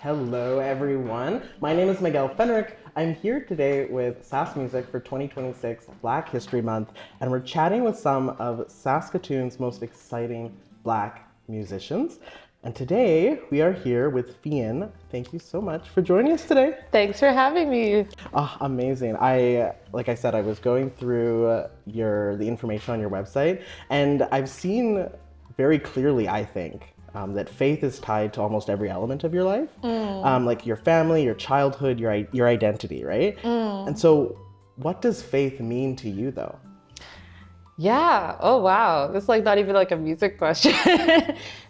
Hello, everyone. My name is Miguel Fenrick. I'm here today with Sask Music for 2026 Black History Month, and we're chatting with some of Saskatoon's most exciting Black musicians. And today we are here with Fiyin. Thank you so much for joining us today. Thanks for having me. Oh, amazing. Like I said, I was going through the information on your website, and I've seen very clearly, I think, that faith is tied to almost every element of your life, like your family, your childhood, your identity, right? And so, what does faith mean to you, though? Yeah. Oh, wow. It's like not even like a music question.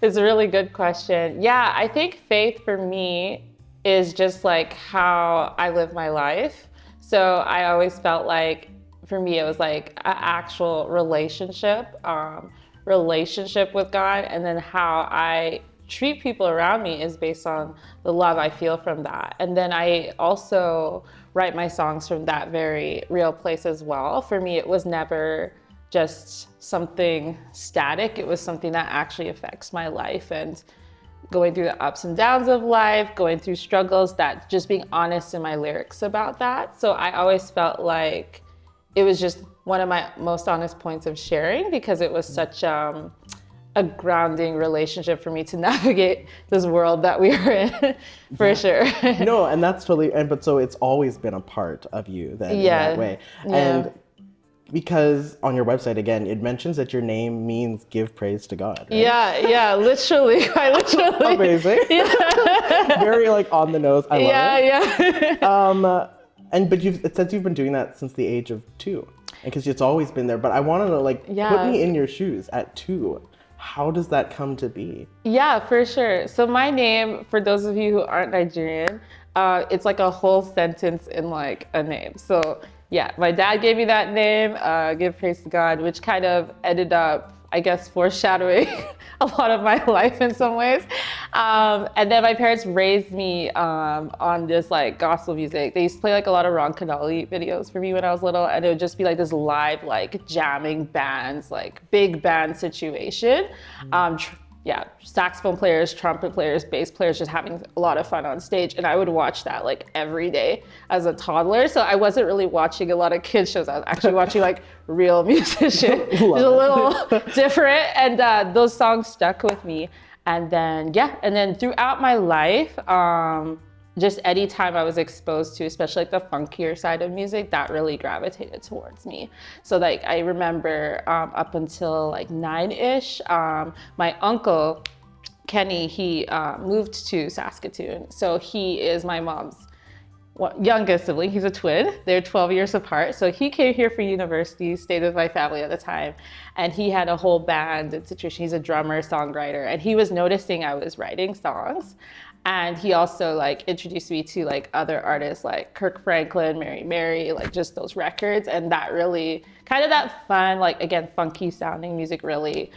It's a really good question. Yeah, I think faith for me is just like how I live my life. So I always felt like for me, it was like an actual relationship with God, and then how I treat people around me is based on the love I feel from that. And then I also write my songs from that very real place as well. For me, it was never just something static. It was something that actually affects my life and going through the ups and downs of life, going through struggles, that just being honest in my lyrics about that. So I always felt like it was just one of my most honest points of sharing, because it was such a grounding relationship for me to navigate this world that we are in, for sure. No, and that's totally, but so it's always been a part of you then in that way. Yeah. And because on your website, again, it mentions that your name means give praise to God, right? Yeah, literally, quite literally. Amazing. Yeah. Very like on the nose. I love it. Yeah. But it says you've been doing that since the age of 2, because it's always been there. But I want to know, like, put me in your shoes at 2. How does that come to be? Yeah, for sure. So my name, for those of you who aren't Nigerian, it's like a whole sentence in like a name. So yeah, my dad gave me that name, give praise to God, which kind of ended up, I guess, foreshadowing a lot of my life in some ways. And then my parents raised me on this like gospel music. They used to play like a lot of Ron Canali videos for me when I was little, and it would just be like this live, like jamming bands, like big band situation. Saxophone players, trumpet players, bass players, just having a lot of fun on stage. And I would watch that like every day as a toddler. So I wasn't really watching a lot of kids shows. I was actually watching like real musicians. It was a little different. And those songs stuck with me. And then throughout my life, just any time I was exposed to, especially like the funkier side of music, that really gravitated towards me. So like I remember up until like 9-ish, my uncle, Kenny, he moved to Saskatoon. So he is my mom's youngest sibling. He's a twin. They're 12 years apart. So he came here for university, stayed with my family at the time, and he had a whole band and situation. He's a drummer, songwriter, and he was noticing I was writing songs. And he also like introduced me to like other artists like Kirk Franklin, Mary, like just those records. And that really kind of that fun, like again, funky sounding music really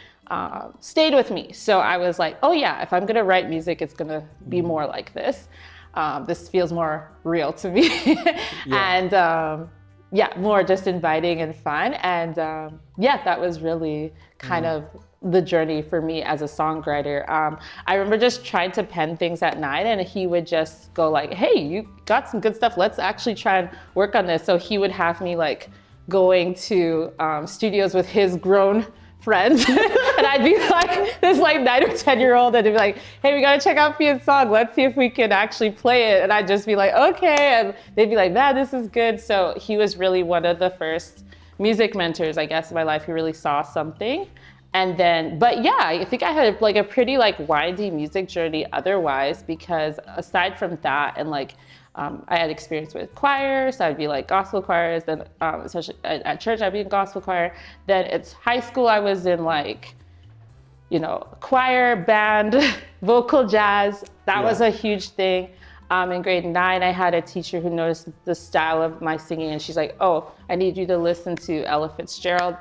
stayed with me. So I was like, oh yeah, if I'm gonna write music, it's gonna be more like this. This feels more real to me. And more just inviting and fun. And that was really kind of the journey for me as a songwriter. I remember just trying to pen things at night, and he would just go like, hey, you got some good stuff. Let's actually try and work on this. So he would have me like going to studios with his grown friends. And I'd be like this like 9 or 10-year-old, and they'd be like, hey, we gotta check out Fiyin's song. Let's see if we can actually play it. And I'd just be like, okay. And they'd be like, man, this is good. So he was really one of the first music mentors, I guess, in my life who really saw something. And then, I think I had like a pretty like windy music journey otherwise, because aside from that, and like I had experience with choirs, so I'd be like gospel choirs, then especially at church I'd be in gospel choir. Then it's high school, I was in like, choir, band, vocal jazz. That was a huge thing. In grade 9, I had a teacher who noticed the style of my singing, and she's like, oh, I need you to listen to Ella Fitzgerald.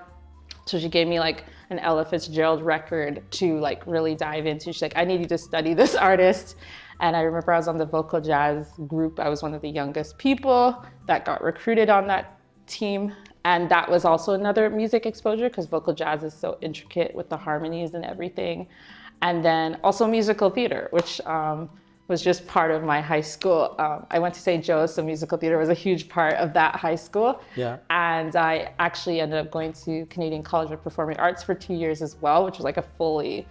So she gave me like an Ella Fitzgerald record to like really dive into. She's like, I need you to study this artist. And I remember I was on the vocal jazz group. I was one of the youngest people that got recruited on that team. And that was also another music exposure, because vocal jazz is so intricate with the harmonies and everything. And then also musical theater, which was just part of my high school. I went to St. Joe's, so musical theater was a huge part of that high school. Yeah. And I actually ended up going to Canadian College of Performing Arts for 2 years as well, which was like a fully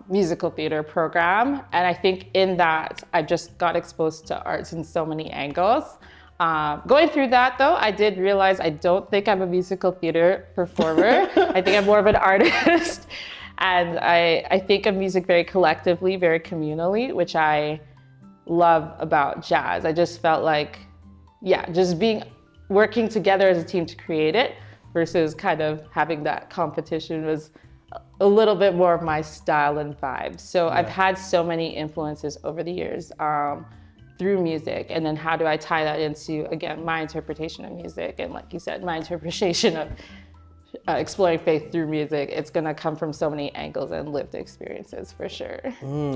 musical theater program. And I think in that, I just got exposed to arts in so many angles. Going through that though, I did realize I don't think I'm a musical theater performer. I think I'm more of an artist. And I think of music very collectively, very communally, which I love about jazz. I just felt like, yeah, just working together as a team to create it versus kind of having that competition was a little bit more of my style and vibe. So I've had so many influences over the years through music. And then how do I tie that into, again, my interpretation of music? And like you said, my interpretation of exploring faith through music. It's going to come from so many angles and lived experiences for sure.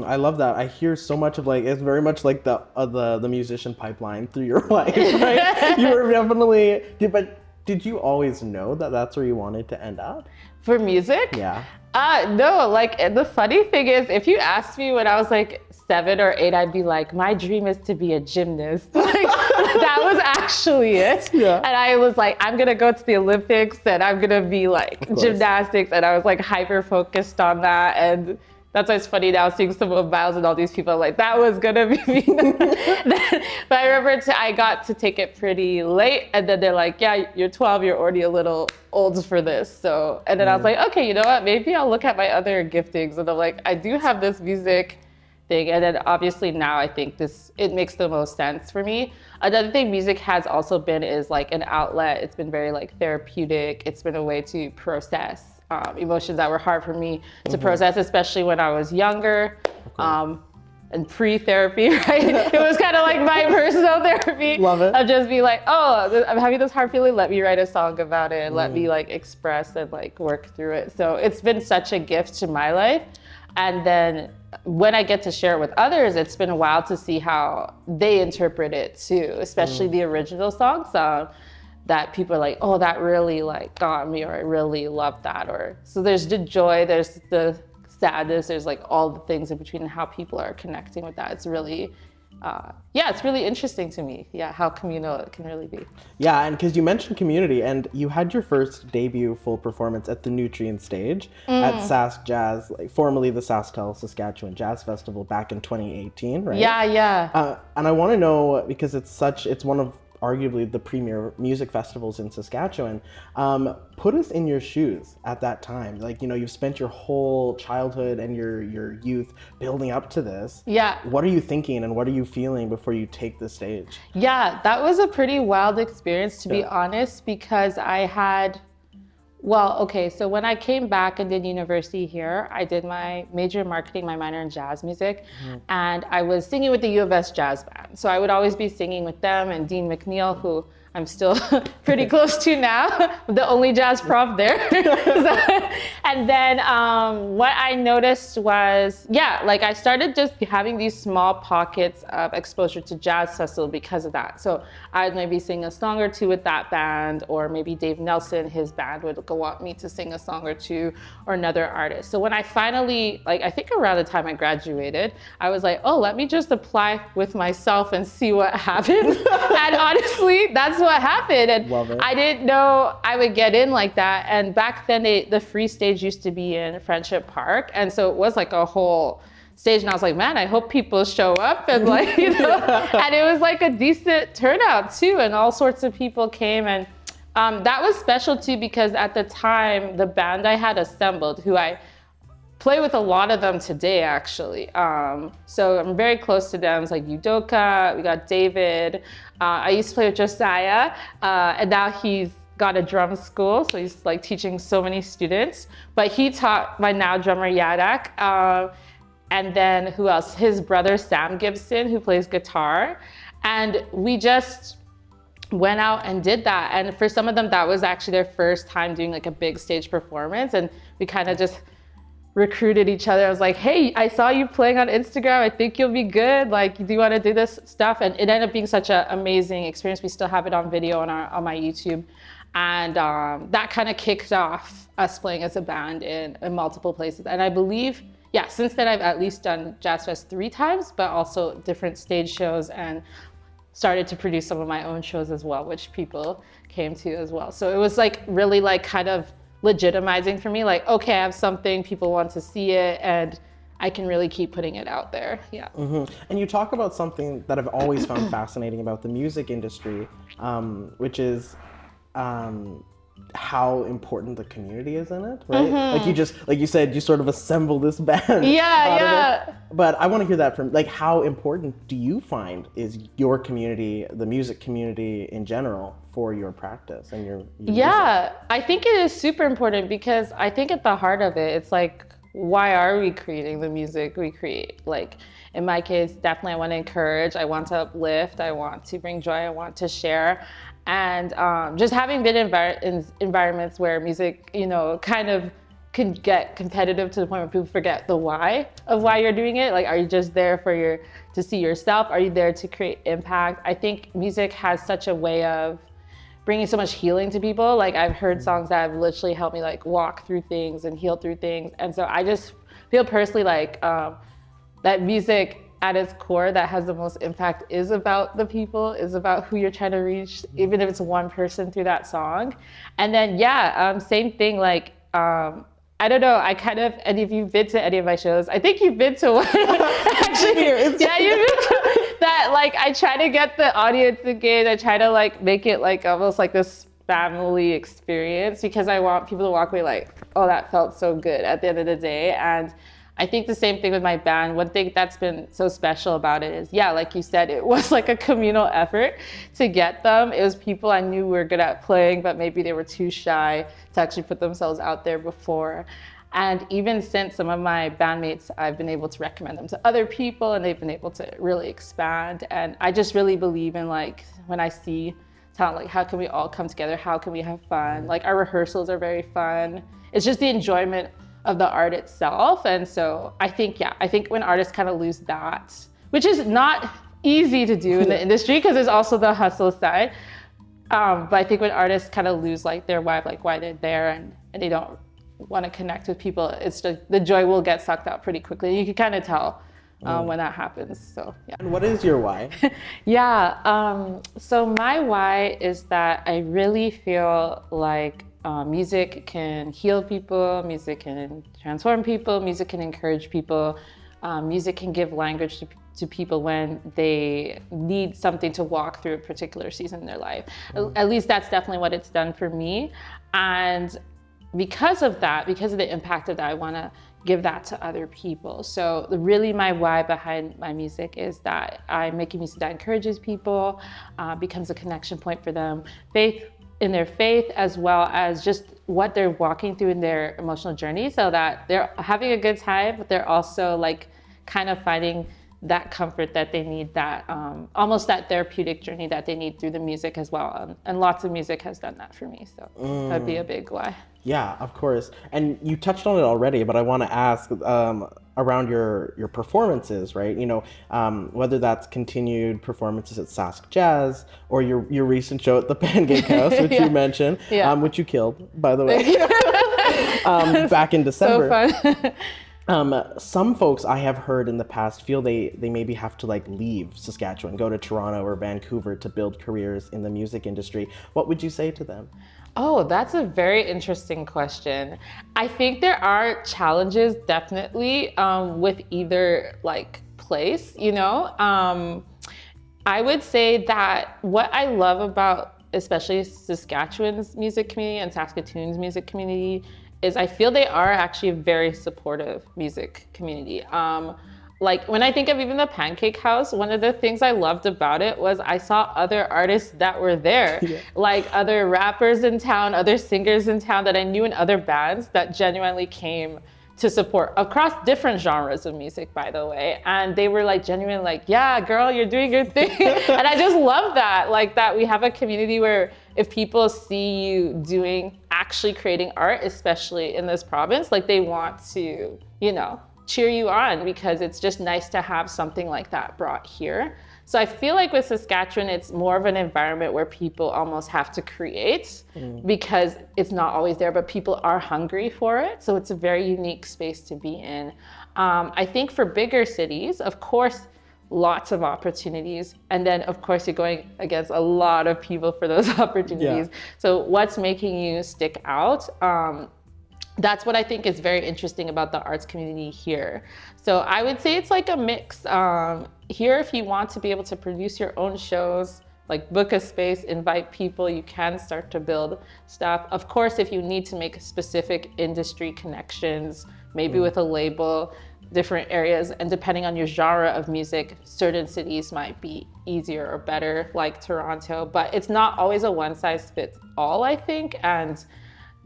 I love that. I hear so much of like, it's very much like the musician pipeline through your life, right? You were definitely, but did you always know that that's where you wanted to end up? For music? Yeah. No, like the funny thing is, if you asked me when I was like 7 or 8, I'd be like, my dream is to be a gymnast. Like, that was actually it. Yeah. And I was like, I'm gonna go to the Olympics and I'm gonna be like gymnastics. And I was like hyper focused on that. And that's why it's funny now seeing Simone Biles and all these people like, that was gonna be me. But I remember I got to take it pretty late. And then they're like, yeah, you're 12, you're already a little old for this. So, and then I was like, okay, you know what? Maybe I'll look at my other giftings. And I'm like, I do have this music thing. And then obviously now I think it makes the most sense for me. Another thing music has also been is like an outlet. It's been very like therapeutic. It's been a way to process emotions that were hard for me to process, especially when I was younger and pre-therapy, right? It was kind of like my personal therapy. Love it. Of just be like, oh, I'm having this hard feeling. Let me write a song about it. Let me like express and like work through it. So it's been such a gift to my life. And then when I get to share it with others, it's been a while to see how they interpret it too, especially the original songs. That people are like, oh, that really like got me, or I really love that. Or so there's the joy, there's the sadness, there's like all the things in between and how people are connecting with that. It's really, it's really interesting to me. Yeah, how communal it can really be. Yeah, and because you mentioned community, and you had your first debut full performance at the Nutrient Stage at Sask Jazz, like formerly the Sask Saskatchewan Jazz Festival back in 2018, right? Yeah. And I want to know, because it's one of arguably the premier music festivals in Saskatchewan. Put us in your shoes at that time. Like, you know, you've spent your whole childhood and your youth building up to this. Yeah. What are you thinking and what are you feeling before you take the stage? Yeah, that was a pretty wild experience, to be honest, because I had, so when I came back and did university here, I did my major in marketing, my minor in jazz music, and I was singing with the U of S Jazz Band. So I would always be singing with them and Dean McNeil, who I'm still pretty close to now, the only jazz prof there. And then what I noticed was, I started just having these small pockets of exposure to jazz festival because of that. So I'd maybe sing a song or two with that band, or maybe Dave Nelson, his band would go want me to sing a song or two, or another artist. So when I finally, I think around the time I graduated, I was like, oh, let me just apply with myself and see what happens. And honestly, that's what happened. And I didn't know I would get in like that. And back then the free stage used to be in Friendship Park. And so it was like a whole stage. And I was like, man, I hope people show up. And and it was like a decent turnout too. And all sorts of people came. And that was special too, because at the time, the band I had assembled, who I play with a lot of them today, actually. So I'm very close to them. It's like Udoka, we got David. I used to play with Josiah, and now he's got a drum school, so he's like teaching so many students. But he taught my now drummer Yadak, and then who else? His brother Sam Gibson, who plays guitar. And we just went out and did that. And for some of them, that was actually their first time doing like a big stage performance. And we kind of just recruited each other. I was like, hey, I saw you playing on Instagram. I think you'll be good. Like, do you want to do this stuff? And it ended up being such an amazing experience. We still have it on video on my YouTube. And that kind of kicked off us playing as a band in multiple places. And I believe yeah, since then I've at least done Jazz Fest 3 times, but also different stage shows, and started to produce some of my own shows as well, which people came to as well. So it was like really like kind of legitimizing for me, like, okay, I have something, people want to see it, and I can really keep putting it out there. Yeah. And you talk about something that I've always found fascinating about the music industry, which is how important the community is in it, right? Like you said, you sort of assemble this band. Yeah. But I want to hear that from, like, how important do you find is your community, the music community in general, for your practice and your Yeah, I think it is super important, because I think at the heart of it, it's like, why are we creating the music we create? Like, in my case, definitely I want to encourage, I want to uplift, I want to bring joy, I want to share. And just having been in environments where music, you know, kind of can get competitive to the point where people forget the why of why you're doing it. Like, are you just there to see yourself? Are you there to create impact? I think music has such a way of bringing so much healing to people. Like, I've heard songs that have literally helped me like walk through things and heal through things. And so I just feel personally like that music at its core that has the most impact is about the people, is about who you're trying to reach, even if it's one person through that song. And then, same thing, like, I don't know, I kind of, and if you've been to any of my shows, I think you've been to one, actually, yeah, you've been to that, like, I try to get the audience engaged, I try to like make it like almost like this family experience, because I want people to walk away like, oh, that felt so good at the end of the day. And I think the same thing with my band. One thing that's been so special about it is, yeah, like you said, it was like a communal effort to get them. It was people I knew were good at playing, but maybe they were too shy to actually put themselves out there before. And even since, some of my bandmates, I've been able to recommend them to other people, and they've been able to really expand. And I just really believe in, like, when I see talent, like, how can we all come together? How can we have fun? Like, our rehearsals are very fun. It's just the enjoyment of the art itself. And so I think when artists kind of lose that, which is not easy to do in the industry, because there's also the hustle side. But I think when artists kind of lose like their why, like why they're there, and they don't want to connect with people, it's just the joy will get sucked out pretty quickly. You can kind of tell when that happens. So yeah. And what is your why? So my why is that I really feel like music can heal people, music can transform people, music can encourage people, music can give language to people when they need something to walk through a particular season in their life. At least that's definitely what it's done for me. And because of that, because of the impact of that, I want to give that to other people. So really my why behind my music is that I'm making music that encourages people, becomes a connection point for them, in their faith, as well as just what they're walking through in their emotional journey, so that they're having a good time, but they're also like kind of finding that comfort that they need, that almost that therapeutic journey that they need through the music as well. And lots of music has done that for me. So that'd be a big why. Yeah, of course. And you touched on it already, but I want to ask around your performances, right? You know, whether that's continued performances at Sask Jazz or your recent show at the Pancake House, which you mentioned, which you killed, by the way, back in December. So fun. Some folks I have heard in the past feel they maybe have to like leave Saskatchewan, go to Toronto or Vancouver to build careers in the music industry. What would you say to them? Oh, that's a very interesting question. I think there are challenges definitely with either like place, you know. I would say that what I love about especially Saskatchewan's music community and Saskatoon's music community is I feel they are actually a very supportive music community. Like when I think of even the Pancake House, one of the things I loved about it was I saw other artists that were there, like other rappers in town, other singers in town that I knew in other bands that genuinely came to support across different genres of music, by the way. And they were like genuinely like, yeah, girl, you're doing your thing. And I just love that, like that we have a community where if people see you actually creating art, especially in this province, like they want to, you know, cheer you on, because it's just nice to have something like that brought here. So I feel like with Saskatchewan, it's more of an environment where people almost have to create because it's not always there, but people are hungry for it. So it's a very unique space to be in. I think for bigger cities, of course, lots of opportunities. And then, of course, you're going against a lot of people for those opportunities. Yeah. So what's making you stick out? That's what I think is very interesting about the arts community here. So I would say it's like a mix. Here, if you want to be able to produce your own shows, like book a space, invite people, you can start to build stuff. Of course, if you need to make specific industry connections, maybe with a label, different areas, and depending on your genre of music, certain cities might be easier or better, like Toronto, but it's not always a one size fits all, I think. And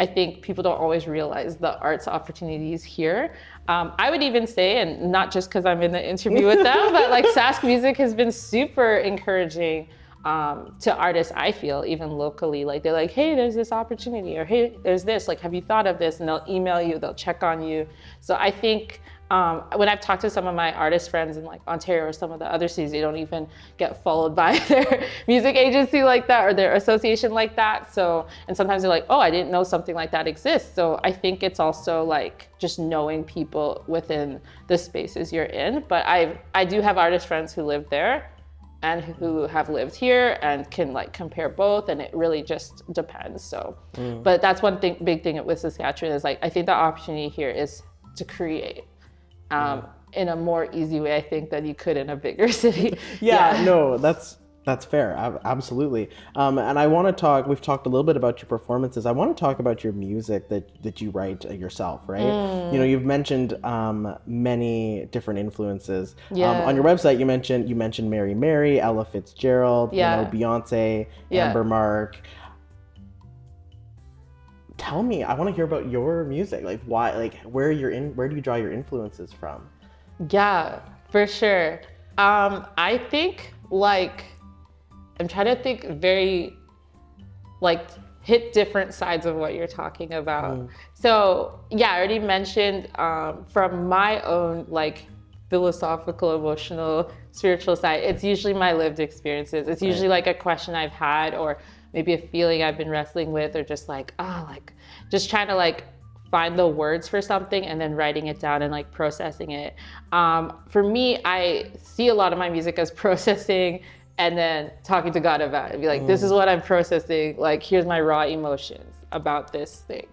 I think people don't always realize the arts opportunities here. I would even say, and not just because I'm in the interview with them, but like Sask Music has been super encouraging to artists, I feel, even locally. Like they're like, hey, there's this opportunity, or hey, there's this, like, have you thought of this? And they'll email you, they'll check on you. So I think when I've talked to some of my artist friends in like Ontario or some of the other cities, they don't even get followed by their music agency like that or their association like that. So, and sometimes they're like, oh, I didn't know something like that exists. So I think it's also like just knowing people within the spaces you're in. But I do have artist friends who live there and who have lived here and can like compare both, and it really just depends. So, but that's one thing, big thing with Saskatchewan is like, I think the opportunity here is to create. In a more easy way, I think, than you could in a bigger city. No, that's fair. Absolutely. And I want to talk, we've talked a little bit about your performances. I want to talk about your music that you write yourself, right? You know, you've mentioned many different influences. On your website, you mentioned Mary Mary, Ella Fitzgerald, you know, Beyonce, Amber Mark. Tell me, I want to hear about your music. Like why, like where do you draw your influences from? Yeah, for sure. I think like, I'm trying to think very like hit different sides of what you're talking about. So yeah, I already mentioned from my own like philosophical, emotional, spiritual side, it's usually my lived experiences. It's usually like a question I've had or maybe a feeling I've been wrestling with, or just like, like just trying to like find the words for something and then writing it down and like processing it. For me, I see a lot of my music as processing and then talking to God about it. Be like, this is what I'm processing. Like, here's my raw emotions about this thing.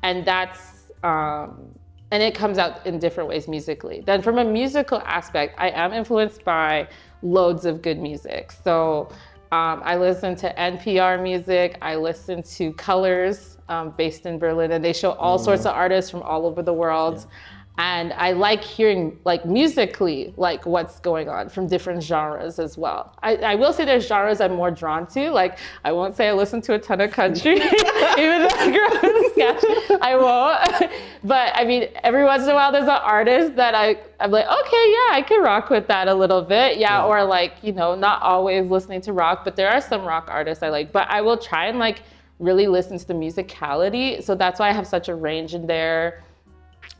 And that's, and it comes out in different ways musically. Then from a musical aspect, I am influenced by loads of good music. So I listen to NPR music. I listen to Colors, based in Berlin, and they show all sorts of artists from all over the world. And I like hearing like musically, like what's going on from different genres as well. I will say there's genres I'm more drawn to. Like I won't say I listen to a ton of country, even though I grew up in Saskatchewan, I won't. But I mean, every once in a while there's an artist that I'm like, okay, yeah, I can rock with that a little bit. Yeah, or like, you know, not always listening to rock, but there are some rock artists I like. But I will try and like really listen to the musicality. So that's why I have such a range in there.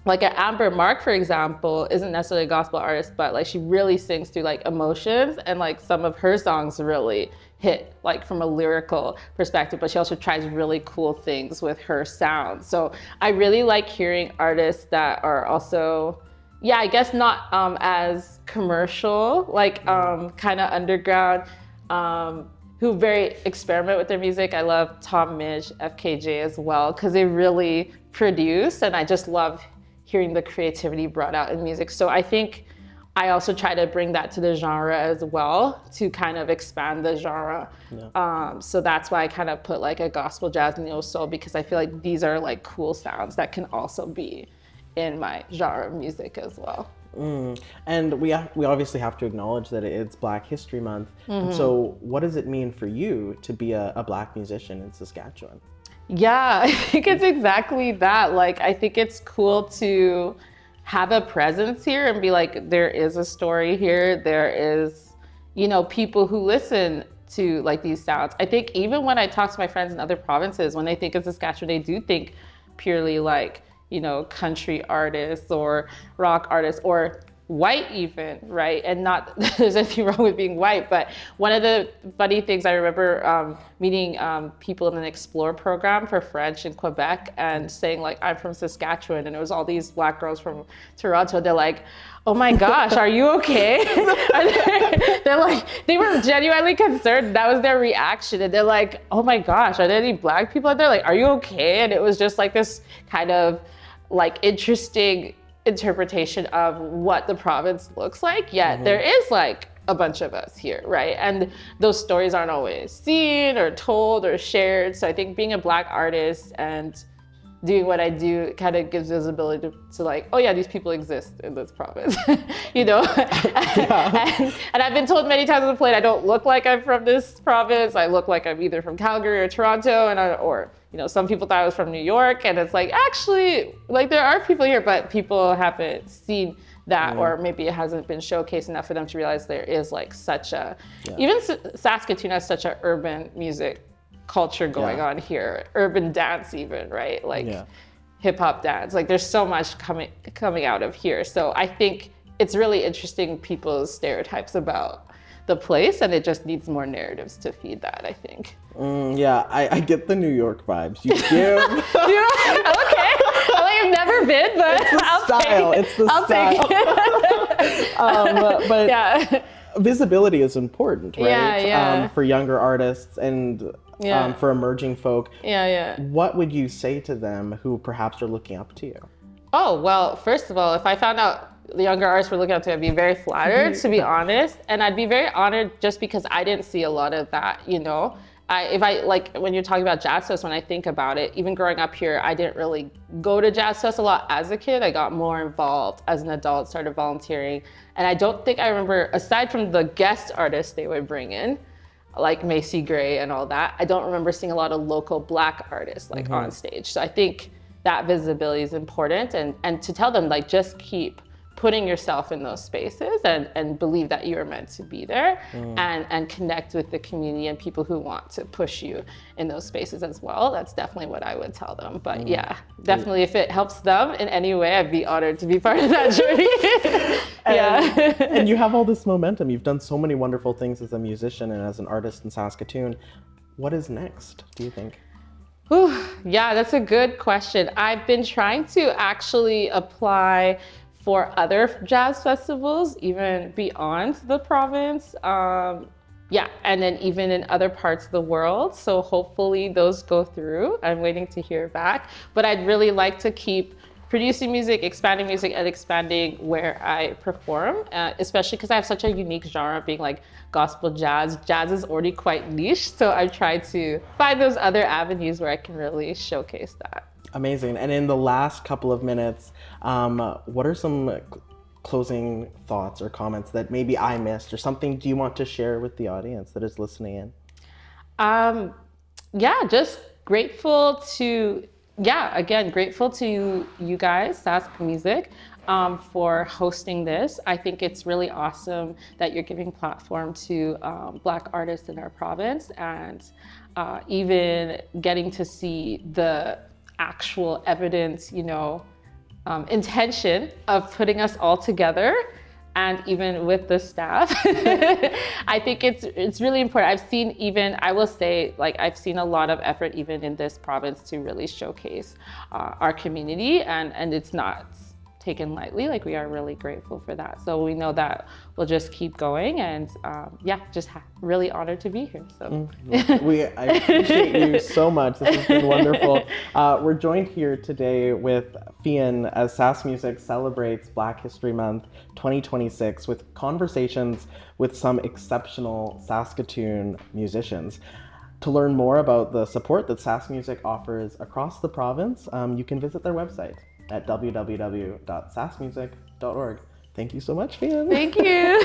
Like Amber Mark, for example, isn't necessarily a gospel artist, but like she really sings through like emotions, and like some of her songs really hit like from a lyrical perspective, but she also tries really cool things with her sound. So I really like hearing artists that are also, I guess not as commercial, like kind of underground, who very experiment with their music. I love Tom Midge, FKJ as well, because they really produce, and I just love hearing the creativity brought out in music. So I think I also try to bring that to the genre as well, to kind of expand the genre. So that's why I kind of put like a gospel, jazz, neo soul, because I feel like these are like cool sounds that can also be in my genre of music as well. And we obviously have to acknowledge that it's Black History Month. And so what does it mean for you to be a Black musician in Saskatchewan? Yeah, I think it's exactly that. Like, I think it's cool to have a presence here and be like, there is a story here. There is, you know, people who listen to like these sounds. I think even when I talk to my friends in other provinces, when they think of Saskatchewan, they do think purely like, you know, country artists or rock artists, or white even, right? And not there's anything wrong with being white, but one of the funny things I remember meeting people in an Explore program for French in Quebec and saying like, I'm from Saskatchewan, and it was all these Black girls from Toronto. They're like, oh my gosh, are you okay? They're like, they were genuinely concerned. That was their reaction. And they're like, oh my gosh, are there any Black people out there? Like, are you okay? And it was just like this kind of like interesting interpretation of what the province looks like, yet there is like a bunch of us here, right? And those stories aren't always seen or told or shared. So I think being a Black artist and doing what I do kind of gives visibility to like, oh yeah, these people exist in this province, you know? And I've been told many times on the plane, I don't look like I'm from this province. I look like I'm either from Calgary or Toronto, or you know, some people thought I was from New York, and it's like, actually, like there are people here, but people haven't seen that, or maybe it hasn't been showcased enough for them to realize there is like such a, even Saskatoon has such an urban music culture going on here, urban dance even, right? Like hip hop dance, like there's so much coming out of here. So I think it's really interesting people's stereotypes about the place, and it just needs more narratives to feed that, I think. I get the New York vibes. You give. Okay. I've never been, but It's the style. It's the style. But visibility is important, right? For younger artists and for emerging folk. What would you say to them who perhaps are looking up to you? Oh, well, first of all, if I found out the younger artists were looking up to, I'd be very flattered, to be honest. And I'd be very honored just because I didn't see a lot of that, you know? Like when you're talking about Jazz Fest, when I think about it, even growing up here, I didn't really go to Jazz Fest a lot as a kid. I got more involved as an adult, started volunteering. And I don't think I remember, aside from the guest artists they would bring in, like Macy Gray and all that, I don't remember seeing a lot of local Black artists like on stage. So I think that visibility is important, and to tell them like, just keep putting yourself in those spaces and believe that you're meant to be there, and connect with the community and people who want to push you in those spaces as well. That's definitely what I would tell them. But definitely if it helps them in any way, I'd be honored to be part of that journey. And you have all this momentum. You've done so many wonderful things as a musician and as an artist in Saskatoon. What is next, do you think? Yeah, that's a good question. I've been trying to actually apply for other jazz festivals, even beyond the province. And then even in other parts of the world. So hopefully those go through. I'm waiting to hear back. But I'd really like to keep producing music, and expanding where I perform, especially because I have such a unique genre, being like gospel jazz. Jazz is already quite niche, so I try to find those other avenues where I can really showcase that. Amazing. And in the last couple of minutes, what are some closing thoughts or comments that maybe I missed, or something do you want to share with the audience that is listening in? Just grateful to you guys, Sask Music, for hosting this. I think it's really awesome that you're giving platform to Black artists in our province, and even getting to see the actual evidence, intention of putting us all together, and even with the staff. I think it's really important. I've seen a lot of effort even in this province to really showcase our community, and it's not taken lightly. Like, we are really grateful for that. So we know that we'll just keep going, and really honored to be here. So I appreciate you so much. This has been wonderful. We're joined here today with Fiyin as Sask Music celebrates Black History Month 2026 with conversations with some exceptional Saskatoon musicians. To learn more about the support that Sask Music offers across the province, you can visit their website at www.saskmusic.org. Thank you so much, Fiyin. Thank you.